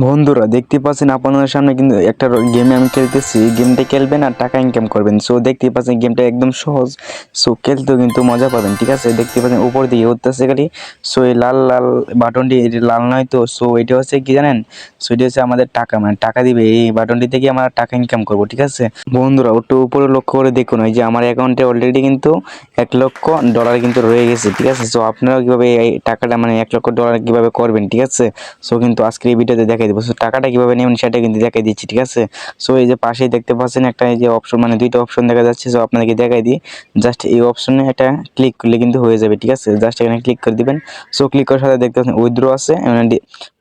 বন্ধুরা দেখতে পাচ্ছেন আপনাদের সামনে কিন্তু একটা গেমে আমি খেলতেছি। গেমটা খেলবেন আর টাকা ইনকাম করবেন। সো দেখতে পাচ্ছেন গেমটা একদম সহজ। সো খেলতেও কিন্তু মজা পাবেন, ঠিক আছে। দেখতে পাচ্ছেন উপর দিকে উঠতেছে গাড়ি। সো এই লাল লাল বাটনটি, এটি লাল নয় তো। সো এটা হচ্ছে কি জানেন, সো এটা হচ্ছে আমাদের টাকা, মানে টাকা দিবে। এই বাটনটি থেকে আমরা টাকা ইনকাম করবো, ঠিক আছে। বন্ধুরা একটু উপরে লক্ষ্য করে দেখুন, এই যে আমার অ্যাকাউন্টে অলরেডি কিন্তু $1,00,000 কিন্তু রয়ে গেছে, ঠিক আছে। সো আপনারা কীভাবে এই টাকাটা মানে $1,00,000 কীভাবে করবেন, ঠিক আছে। সো কিন্তু আজকে এই ভিডিওতে দেখাই দেবো। সো টাকাটা কীভাবে নেবেন সেটা কিন্তু দেখাই দিচ্ছি, ঠিক আছে। সো এই যে পাশেই দেখতে পাচ্ছেন একটা এই যে অপশন, মানে দুইটা অপশন দেখা যাচ্ছে। সো আপনাদেরকে দেখাই দিই, জাস্ট এই অপশনে এটা ক্লিক করলে কিন্তু হয়ে যাবে, ঠিক আছে। জাস্ট এখানে ক্লিক করে দিবেন। সো ক্লিক করার সাথে দেখতে পাচ্ছেন উইথড্র আছে,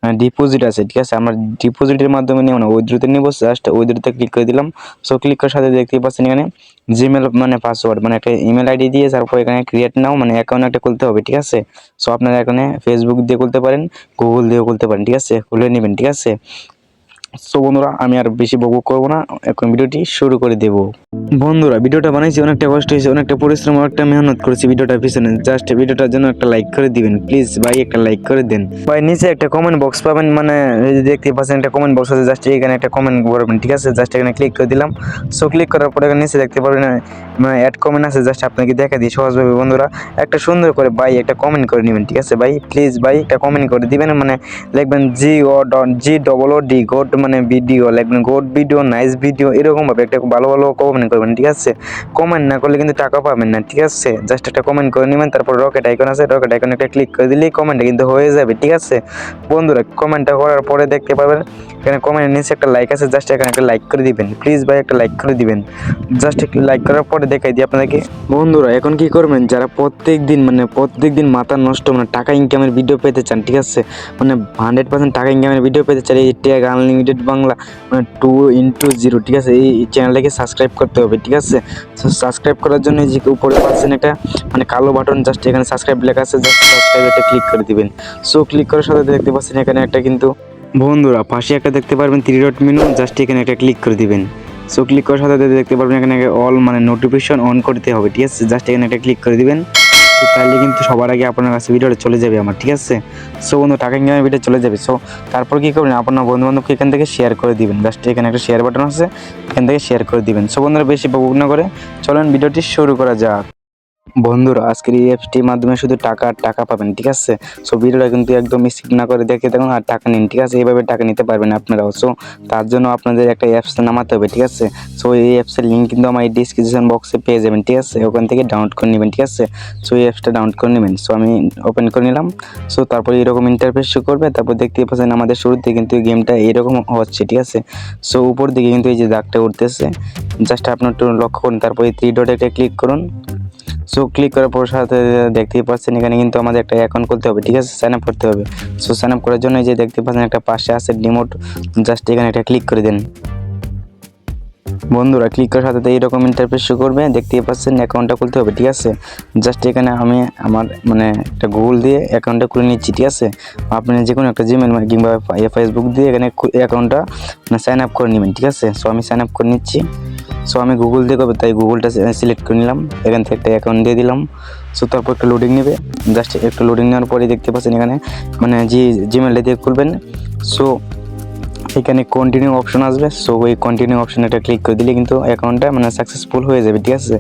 মানে ডিপোজিট আছে, ঠিক আছে। আমরা ডিপোজিটের মাধ্যমে নেব না, উইথড্রোতে নেব। জাস্ট উইথড্রোতে ক্লিক করে দিলাম। সো ক্লিক করার সাথে দেখতে পাচ্ছেন এখানে জিমেল মানে পাসওয়ার্ড, মানে একটা ইমেল আইডি দিয়ে তারপর এখানে ক্রিয়েট নাও মানে অ্যাকাউন্ট একটা খুলতে হবে, ঠিক আছে। সো আপনারা এখানে ফেসবুক দিয়ে খুলতে পারেন, গুগল দিয়েও খুলতে পারেন, ঠিক আছে। খুলে নেবেন, ঠিক আছে। সো বন্ধুরা আমি আর বেশি বকবক করবো না, এখন ভিডিওটি শুরু করে দেব। বন্ধুরা ভিডিওটা বানাইছি, অনেকটা কষ্ট হয়েছে, অনেকটা পরিশ্রম, অনেকটা মেহনত করেছি ভিডিওটার পিছনে। জাস্ট ভিডিওটার জন্য একটা লাইক করে দিবেন প্লিজ ভাই, একটা লাইক করে দেন ভাই। নিচে একটা কমেন্ট বক্স পাবেন, মানে এই যে দেখতে পাচ্ছেন একটা কমেন্ট বক্স আছে, জাস্ট এখানে একটা কমেন্ট করবেন, ঠিক আছে। জাস্ট এখানে ক্লিক করে দিলাম। সো ক্লিক করার পরে এখানে নিচে দেখতে পারবেন মানে অ্যাড কমেন্ট আছে। জাস্ট আপনাকে দেখা দিই সহজভাবে। বন্ধুরা একটা সুন্দর করে ভাই একটা কমেন্ট করে নেবেন, ঠিক আছে ভাই। প্লিজ ভাই একটা কমেন্ট করে দিবেন, মানে লিখবেন GOD গোড, মানে ভিডিও লিখবেন, গোড ভিডিও, নাইস ভিডিও, এরকম ভাবে একটা ভালো ভালো কমেন্ট করবেন, ঠিক আছে। কমেন্ট না করলে কিন্তু টাকা পাবেন না, ঠিক আছে। জাস্ট একটা কমেন্ট করে নেবেন, তারপর রকেট আইকন আছে, রকেট আইকনে একটা ক্লিক করে দিলেই কমেন্টটা কিন্তু হয়ে যাবে, ঠিক আছে। বন্ধুরা কমেন্টটা করার পরে দেখতে পাবেন এখানে কমেন্টের নিচে একটা লাইক আছে, জাস্ট এখানে একটা লাইক করে দিবেন প্লিজ ভাই, একটা লাইক করে দিবেন। জাস্ট লাইক করার পরে দেখাই দিই আপনাদেরকে। বন্ধুরা এখন কি করবেন, যারা প্রত্যেক দিন মাথা নষ্ট মানে টাকা ইনকামের ভিডিও পেতে চান, ঠিক আছে, মানে 100% টাকা ইনকামের ভিডিও পেতে চান, এই ট্যাগ আনলিমিটেড বাংলা মানে 2x0, ঠিক আছে। এই চ্যানেলটাকে সাবস্ক্রাইব করতে হবে, ঠিক আছে। সাবস্ক্রাইব করার জন্য যে উপরে পাচ্ছেন একটা মানে কালো বাটন, জাস্ট এখানে সাবস্ক্রাইব লেখা আছে, জাস্ট সাবস্ক্রাইব এটা ক্লিক করে দিবেন। সো ক্লিক করার সাথে দেখতে পাচ্ছেন এখানে একটা কিন্তু বন্ধুরা পাশে একটা দেখতে পারবেন 3 ডট মেনু, জাস্ট এখানে একটা ক্লিক করে দিবেন। সো ক্লিক করার সাথে দেখতে পারবেন এখানে অল মানে নোটিফিকেশন অন করতে হবে, ঠিক আছে। জাস্ট এখানে একটা ক্লিক করে দিবেন, তাহলে কিন্তু সবার আগে আপনার কাছে ভিডিওটা চলে যাবে আমার, ঠিক আছে। সো বন্ধু টাকা ইনকামের ভিডিও চলে যাবে। সো তারপর কি করবেন, আপনার বন্ধু বান্ধবকে এখান থেকে শেয়ার করে দিবেন। জাস্ট এখানে একটা শেয়ার বাটন আছে, এখান থেকে শেয়ার করে দিবেন। সো বন্ধুরা বেশি বকবক না করে চলেন ভিডিওটি শুরু করা যাক। বন্ধুরা আজকের এই অ্যাপসটির মাধ্যমে শুধু টাকা আর টাকা পাবেন, ঠিক আছে। সো ভিডিওটা কিন্তু একদম স্কিপ না করে দেখে দেখুন আর টাকা নিন, ঠিক আছে। এইভাবে টাকা নিতে পারবেন আপনারাও। সো তার জন্য আপনাদের একটা অ্যাপস নামাতে হবে, ঠিক আছে। সো এই অ্যাপসের লিঙ্ক কিন্তু আমার এই ডিসক্রিপশন বক্সে পেয়ে যাবেন, ঠিক আছে। ওখান থেকে ডাউনলোড করে নেবেন, ঠিক আছে। সো এই অ্যাপসটা ডাউনলোড করে নেবেন। সো আমি ওপেন করে নিলাম। সো তারপরে এরকম ইন্টারফেস শো করবে, তারপর দেখতে পাচ্ছেন আমাদের শুরুতে কিন্তু গেমটা এরকম হচ্ছে, ঠিক আছে। সো উপর দিকে কিন্তু এই যে দাগটা উঠতেছে, জাস্ট আপনার একটু লক্ষ্য করুন। তারপর এই 3 ডটে একটা ক্লিক করুন। সো ক্লিক করার পর সাথে দেখতেই পাচ্ছেন এখানে কিন্তু আমাদের একটা অ্যাকাউন্ট খুলতে হবে, ঠিক আছে। সাইন আপ করতে হবে। সো সাইন আপ করার জন্য এই যে দেখতে পাচ্ছেন একটা পাশে আছে ডিমোট, জাস্ট এখানে একটা ক্লিক করে দেন। বন্ধুরা ক্লিক করার সাথে এইরকম ইন্টারফেস শো করবে, দেখতেই পাচ্ছেন অ্যাকাউন্টটা খুলতে হবে, ঠিক আছে। জাস্ট এখানে আমি আমার মানে একটা গুগল দিয়ে অ্যাকাউন্টটা খুলে নিচ্ছি, ঠিক আছে। আপনি যে কোনো একটা জিমেল কিংবা ফেসবুক দিয়ে এখানে অ্যাকাউন্টটা সাইন আপ করে নেবেন, ঠিক আছে। সো আমি সাইন আপ করে নিচ্ছি। সো আমি গুগল দিয়ে করবো, তাই গুগলটা সিলেক্ট করে নিলাম, এখান থেকে একটা অ্যাকাউন্ট দিয়ে দিলাম। সো তারপর একটা লোডিং নেবে, জাস্ট একটু লোডিং নেওয়ার পরে দেখতে পাচ্ছেন এখানে মানে জিমেলটা দিয়ে খুলবেন। সো এখানে কন্টিনিউ অপশন আসবে। সো ওই কন্টিনিউ অপশনে একটা ক্লিক করে দিলে কিন্তু অ্যাকাউন্টটা মানে সাকসেসফুল হয়ে যাবে, ঠিক আছে।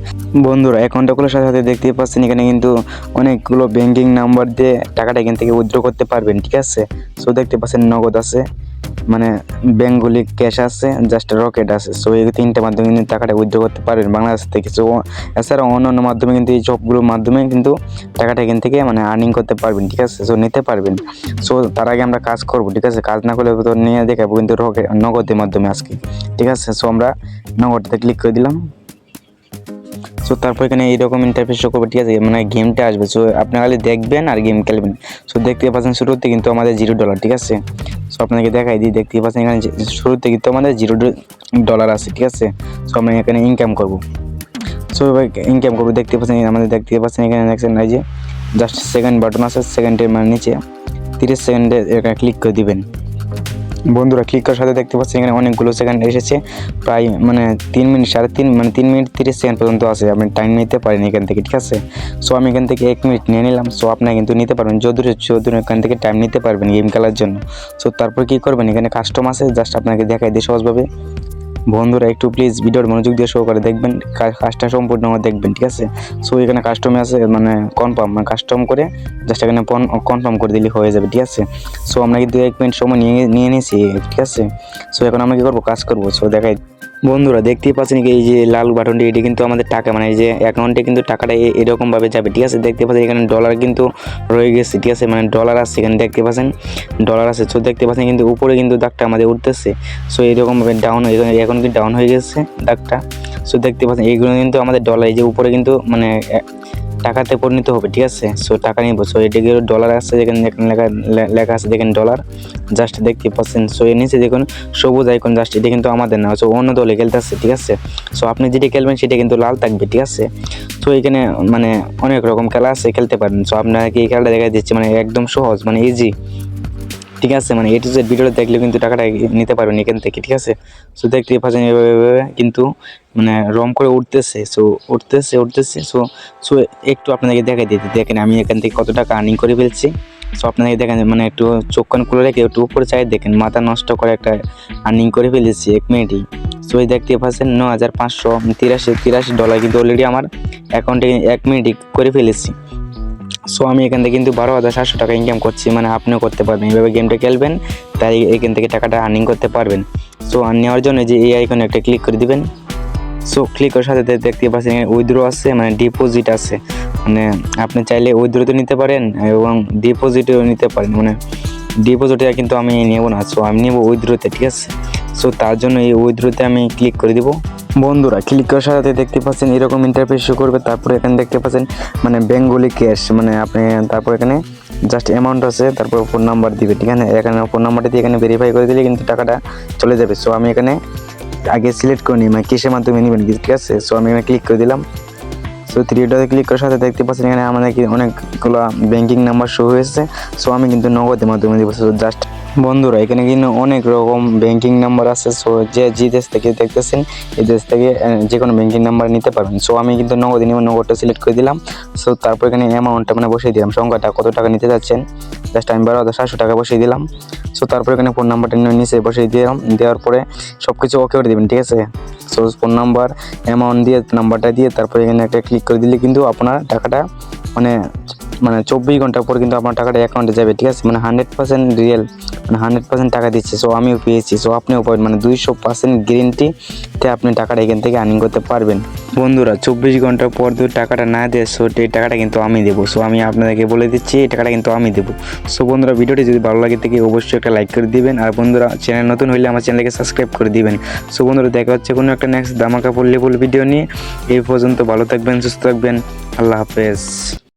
বন্ধুরা অ্যাকাউন্টটা খোলার সাথে সাথে দেখতেই পাচ্ছেন এখানে কিন্তু অনেকগুলো ব্যাঙ্কিং নাম্বার দিয়ে টাকাটা এখান থেকে উইথড্র করতে পারবেন, ঠিক আছে। সো দেখতে পাচ্ছেন নগদ আছে, মানে বেঙ্গলি ক্যাশ আছে, জাস্ট রকেট আছে। সো এই 3টে মাধ্যমে কিন্তু টাকাটা উইথড্র করতে পারবেন বাংলাদেশ থেকে। সো এছাড়াও অন্যান্য মাধ্যমে কিন্তু এই সবগুলোর মাধ্যমে কিন্তু টাকাটা এখান থেকে মানে আর্নিং করতে পারবেন, ঠিক আছে। সো নিতে পারবেন। সো তার আগে আমরা কাজ করব, ঠিক আছে। কাজ না করলে তো নিয়ে দেখাবো কিন্তু নগদের মাধ্যমে আজকে, ঠিক আছে। সো আমরা নগদতে ক্লিক করে দিলাম। সো তারপর এখানে এইরকম ইন্টারফেস শো করবে, ঠিক আছে। মানে গেমটা আসবে। সো আপনি খালি দেখবেন আর গেম খেলবেন। সো দেখতে পাচ্ছেন শুরুতে কিন্তু আমাদের $0, ঠিক আছে। সো আপনাকে দেখাই দিই, দেখতে পাচ্ছেন এখানে শুরুতে কিন্তু আমাদের $0 আছে, ঠিক আছে। সো আমরা এখানে ইনকাম করব। সো এবার ইনকাম করবো, দেখতে পাচ্ছেন আমাদের দেখতে পাচ্ছেন এখানে দেখছেন এই যে জাস্ট সেকেন্ড বাটন আছে, সেকেন্ডের মানে নিচে 30 সেকেন্ডে এখানে ক্লিক করে দিবেন। বন্ধুরা ক্লিক করার সাথে দেখতে পাচ্ছেন এখানে অনেকগুলো সেকেন্ড এসেছে, প্রায় মানে 3 মিনিট 3.5 মানে 3 মিনিট 30 সেকেন্ড পর্যন্ত আছে। আপনি টাইম নিতে পারেন এখান থেকে, ঠিক আছে। সো আমি এখান থেকে 1 মিনিট নিয়ে নিলাম। সো আপনারা কিন্তু নিতে পারবেন যতদূর এখান থেকে টাইম নিতে পারবেন গেম খেলার জন্য। সো তারপর কী করবেন, এখানে কাস্টম আছে, জাস্ট আপনাকে দেখাই দিই সহজভাবে। বন্ধুরা একটু প্লিজ ভিডিওর মনোযোগ দিয়ে সহকারে দেখবেন, কাজটা সম্পূর্ণ দেখবেন, ঠিক আছে। সো এখানে কাস্টমে আছে মানে কনফার্ম, মানে কাস্টম করে জাস্ট এখানে কনফার্ম করে দিলে হয়ে যাবে, ঠিক আছে। সো আমরা কিন্তু 1 মিনিট সময় নিয়ে নিয়েছি, ঠিক আছে। সো এখন আমরা কী করবো, কাজ করবো। সো দেখাই বন্ধুরা দেখতেই পাচ্ছেন এই যে লাল বাটনটি, এটি কিন্তু আমাদের টাকা মানে এই যে অ্যাকাউন্টে কিন্তু টাকাটা এরকমভাবে যাবে, ঠিক আছে। দেখতে পাচ্ছেন এখানে ডলার কিন্তু রয়ে গেছে, ঠিক আছে, মানে ডলার আছে এখানে দেখতে পাচ্ছেন ডলার আছে। সো দেখতে পাচ্ছেন কিন্তু উপরে কিন্তু দাগটা আমাদের উঠতেছে। সো এরকমভাবে ডাউন এখন কিন্তু ডাউন হয়ে গেছে দাগটা। সো দেখতে পাচ্ছেন এইগুলো কিন্তু আমাদের ডলার, এই যে উপরে কিন্তু মানে টাকাতে পরিণত হবে, ঠিক আছে। সো টাকা নিব। সো এদিকে ডলার আছে, যেখানে লেখা আছে দেখেন ডলার, জাস্ট দেখতে পাচ্ছেন। সো এর নিচে দেখুন সবুজ আইকন, জাস্ট এটা কিন্তু আমাদের না, সো অন্য দলে খেলতেছে, ঠিক আছে। সো আপনি যেটা খেলবেন সেটা কিন্তু লাল থাকবে, ঠিক আছে। তো এখানে মানে অনেক রকম খেলা আছে, খেলতে পারেন। সো আপনাকে এই খেলাটা দেখা দিচ্ছি, মানে একদম সহজ, মানে ইজি, ঠিক আছে। মানে A to Z ভিডিওটা দেখলে কিন্তু টাকাটা নিতে পারবেন এখান থেকে, ঠিক আছে। সো দেখতে পাচ্ছেন এভাবে কিন্তু মানে রম করে উঠতেছে। সো উঠতেছে। সো একটু আপনাদেরকে দেখাই দিতে, দেখেন আমি এখান থেকে কত টাকা আর্নিং করে ফেলছি। সো আপনাদেরকে দেখেন, মানে একটু চোখ কান খুলে রেখে একটু উপরে চাই দেখেন, মাথা নষ্ট করে একটা আর্নিং করে ফেলেছি 1 মিনিটেই। সো এই দেখতে পাচ্ছেন $9,583 কিন্তু অলরেডি আমার অ্যাকাউন্টে 1 মিনিটই করে ফেলেছি। সো আমি এখান থেকে কিন্তু 12,700 টাকা ইনকাম করছি, মানে আপনিও করতে পারবেন এইভাবে গেমটা খেলবেন, তাই এখান থেকে টাকাটা আর্নিং করতে পারবেন। সো নেওয়ার জন্য যে এই আইকনে একটা ক্লিক করে দিবেন। সো ক্লিক করার সাথে দেখতে পাচ্ছেন উইথড্র আছে, মানে ডিপোজিট আছে, মানে আপনি চাইলে উইথড্রতে নিতে পারেন এবং ডিপোজিটেও নিতে পারেন। মানে ডিপোজিটে কিন্তু আমি নেব না, সো আমি নেব উইথড্রতে, ঠিক আছে। সো তার জন্য এই উইথড্রতে আমি ক্লিক করে দিব। বন্ধুরা ক্লিক করার সাথে দেখতে পাচ্ছেন এরকম ইন্টারফেস শো করবে। তারপরে এখানে দেখতে পাচ্ছেন মানে বেঙ্গলি ক্যাশ, মানে আপনি তারপর এখানে জাস্ট অ্যামাউন্ট আছে, তারপর ফোন নাম্বার দিবে, ঠিক আছে। এখানে ফোন নাম্বারটা দিয়ে এখানে ভেরিফাই করে দিলে কিন্তু টাকাটা চলে যাবে। সো আমি এখানে আগে সিলেক্ট করে নিই মানে কিসের মাধ্যমে নেবেন, ঠিক আছে। সো আমি এখানে ক্লিক করে দিলাম। সো 3 ডটে ক্লিক করার সাথে দেখতে পাচ্ছেন এখানে আমাদের অনেকগুলো ব্যাঙ্কিং নাম্বার শো হয়েছে। সো আমি কিন্তু নগদের মাধ্যমে দিব। সো জাস্ট বন্ধুরা এখানে কিন্তু অনেক রকম ব্যাঙ্কিং নাম্বার আছে। সো যে দেশ থেকে দেখতেছেন এই দেশ থেকে যে কোনো ব্যাঙ্কিং নাম্বার নিতে পারবেন। সো আমি কিন্তু নগদে নিব, নগদটা সিলেক্ট করে দিলাম। সো তারপর এখানে অ্যামাউন্টটা মানে বসিয়ে দিলাম, সংখ্যাটা কত টাকা নিতে যাচ্ছেন, জাস্ট আমি 12,700 টাকা বসিয়ে দিলাম। সো তারপর এখানে ফোন নাম্বারটা নিচে বসিয়ে দিলাম, দেওয়ার পরে সব কিছু ওকে করে দেবেন, ঠিক আছে। সো ফোন নাম্বার অ্যামাউন্ট দিয়ে নাম্বারটা দিয়ে তারপর এখানে একটা ক্লিক করে দিলে কিন্তু আপনার টাকাটা মানে 24 ঘন্টা পর কিন্তু আপনার টাকাটা অ্যাকাউন্টে যাবে, ঠিক আছে। মানে 100% রিয়েল, মানে 100% টাকা দিচ্ছে। সো আমিও পেয়েছি, সো আপনিও পাবেন, মানে 200% গ্যারেন্টিতে আপনি টাকাটা এখান থেকে আর্নিং করতে পারবেন। বন্ধুরা 24 ঘন্টা পর যদি টাকাটা না দেয়, সো এই টাকাটা কিন্তু আমি দেবো। সো আমি আপনাদেরকে বলে দিচ্ছি এই টাকাটা কিন্তু আমি দেবো। সো বন্ধুরা ভিডিওটি যদি ভালো লাগে থেকে অবশ্যই একটা লাইক করে দিবেন, আর বন্ধুরা চ্যানেল নতুন হলে আমার চ্যানেলকে সাবস্ক্রাইব করে দিবেন। সো বন্ধুরা দেখা হচ্ছে কোনো একটা নেক্সট ধামাকা ফুল ভিডিও নিয়ে। এই পর্যন্ত ভালো থাকবেন, সুস্থ থাকবেন, আল্লাহ হাফেজ।